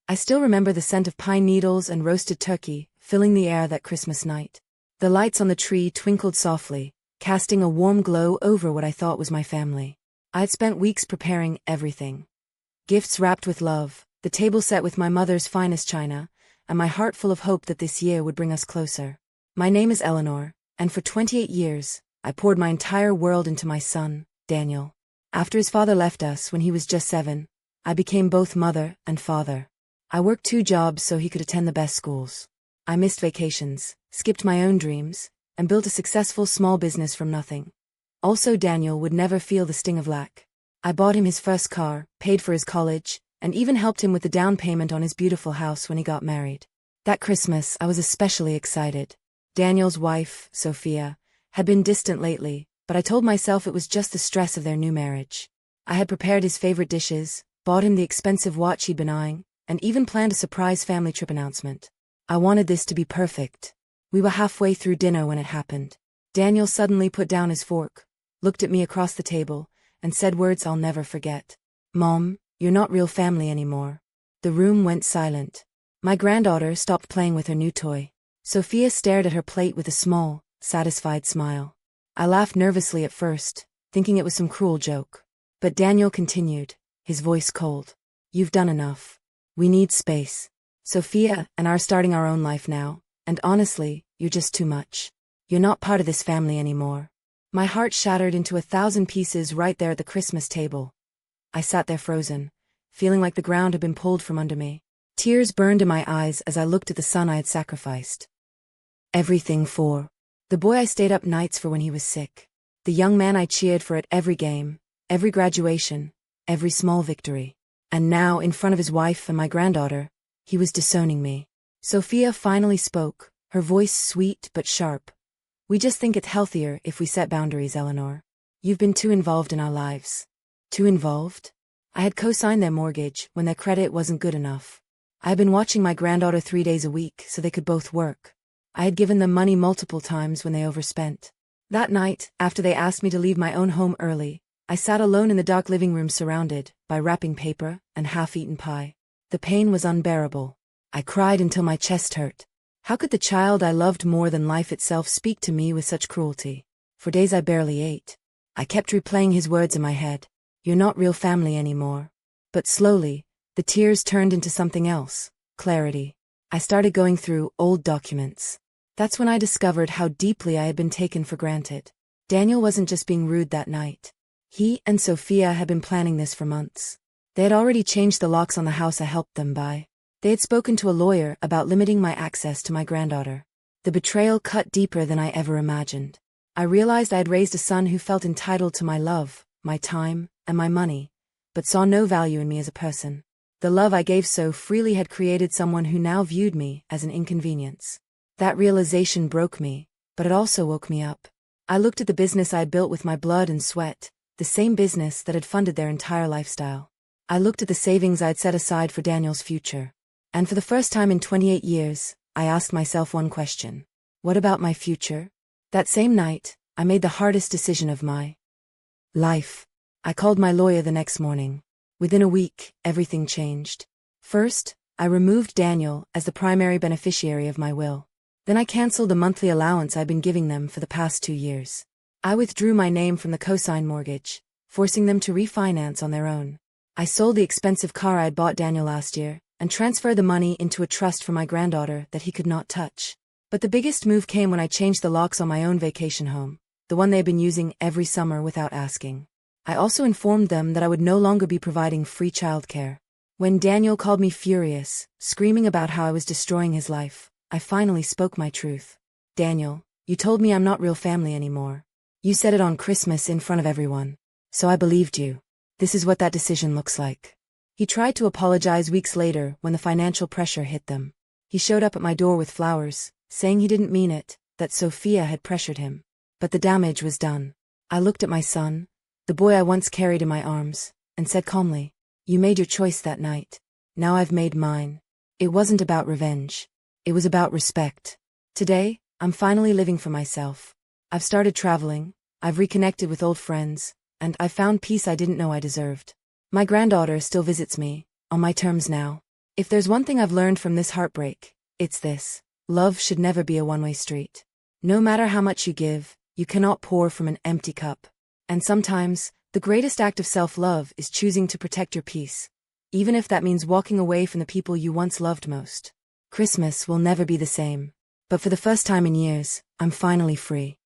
I still remember the scent of pine needles and roasted turkey, filling the air that Christmas night. The lights on the tree twinkled softly, casting a warm glow over what I thought was my family. I had spent weeks preparing everything. Gifts wrapped with love, the table set with my mother's finest china, and my heart full of hope that this year would bring us closer. My name is Eleanor, and for 28 years, I poured my entire world into my son, Daniel. After his father left us when he was just 7, I became both mother and father. I worked 2 jobs so he could attend the best schools. I missed vacations, skipped my own dreams, and built a successful small business from nothing. Also, Daniel would never feel the sting of lack. I bought him his first car, paid for his college, and even helped him with the down payment on his beautiful house when he got married. That Christmas, I was especially excited. Daniel's wife, Sophia, had been distant lately, but I told myself it was just the stress of their new marriage. I had prepared his favorite dishes, bought him the expensive watch he'd been eyeing, and even planned a surprise family trip announcement. I wanted this to be perfect. We were halfway through dinner when it happened. Daniel suddenly put down his fork, looked at me across the table, and said words I'll never forget. "Mom, you're not real family anymore." The room went silent. My granddaughter stopped playing with her new toy. Sophia stared at her plate with a small, satisfied smile. I laughed nervously at first, thinking it was some cruel joke. But Daniel continued, his voice cold. "You've done enough. We need space. Sophia and I are starting our own life now, and honestly, you're just too much. You're not part of this family anymore." My heart shattered into 1,000 pieces right there at the Christmas table. I sat there frozen, feeling like the ground had been pulled from under me. Tears burned in my eyes as I looked at the son I had sacrificed. Everything for. The boy I stayed up nights for when he was sick. The young man I cheered for at every game, every graduation, every small victory. And now, in front of his wife and my granddaughter, he was disowning me. Sophia finally spoke, her voice sweet but sharp. "We just think it's healthier if we set boundaries, Eleanor. You've been too involved in our lives." Too involved? I had co-signed their mortgage when their credit wasn't good enough. I had been watching my granddaughter 3 days a week so they could both work. I had given them money multiple times when they overspent. That night, after they asked me to leave my own home early, I sat alone in the dark living room surrounded by wrapping paper and half-eaten pie. The pain was unbearable. I cried until my chest hurt. How could the child I loved more than life itself speak to me with such cruelty? For days I barely ate. I kept replaying his words in my head. "You're not real family anymore." But slowly, the tears turned into something else, clarity. I started going through old documents. That's when I discovered how deeply I had been taken for granted. Daniel wasn't just being rude that night. He and Sophia had been planning this for months. They had already changed the locks on the house I helped them buy. They had spoken to a lawyer about limiting my access to my granddaughter. The betrayal cut deeper than I ever imagined. I realized I had raised a son who felt entitled to my love, my time, and my money, but saw no value in me as a person. The love I gave so freely had created someone who now viewed me as an inconvenience. That realization broke me, but it also woke me up. I looked at the business I had built with my blood and sweat, the same business that had funded their entire lifestyle. I looked at the savings I had set aside for Daniel's future. And for the first time in 28 years, I asked myself one question. What about my future? That same night, I made the hardest decision of my life. I called my lawyer the next morning. Within a week, everything changed. First, I removed Daniel as the primary beneficiary of my will. Then I canceled the monthly allowance I'd been giving them for the past 2 years. I withdrew my name from the co-sign mortgage, forcing them to refinance on their own. I sold the expensive car I'd bought Daniel last year, and transferred the money into a trust for my granddaughter that he could not touch. But the biggest move came when I changed the locks on my own vacation home, the one they'd been using every summer without asking. I also informed them that I would no longer be providing free childcare. When Daniel called me furious, screaming about how I was destroying his life, I finally spoke my truth. "Daniel, you told me I'm not real family anymore. You said it on Christmas in front of everyone. So I believed you. This is what that decision looks like." He tried to apologize weeks later when the financial pressure hit them. He showed up at my door with flowers, saying he didn't mean it, that Sophia had pressured him. But the damage was done. I looked at my son, the boy I once carried in my arms, and said calmly, "You made your choice that night. Now I've made mine." It wasn't about revenge. It was about respect. Today, I'm finally living for myself. I've started traveling, I've reconnected with old friends, and I've found peace I didn't know I deserved. My granddaughter still visits me, on my terms now. If there's one thing I've learned from this heartbreak, it's this. Love should never be a one-way street. No matter how much you give, you cannot pour from an empty cup. And sometimes, the greatest act of self-love is choosing to protect your peace, even if that means walking away from the people you once loved most. Christmas will never be the same. But for the first time in years, I'm finally free.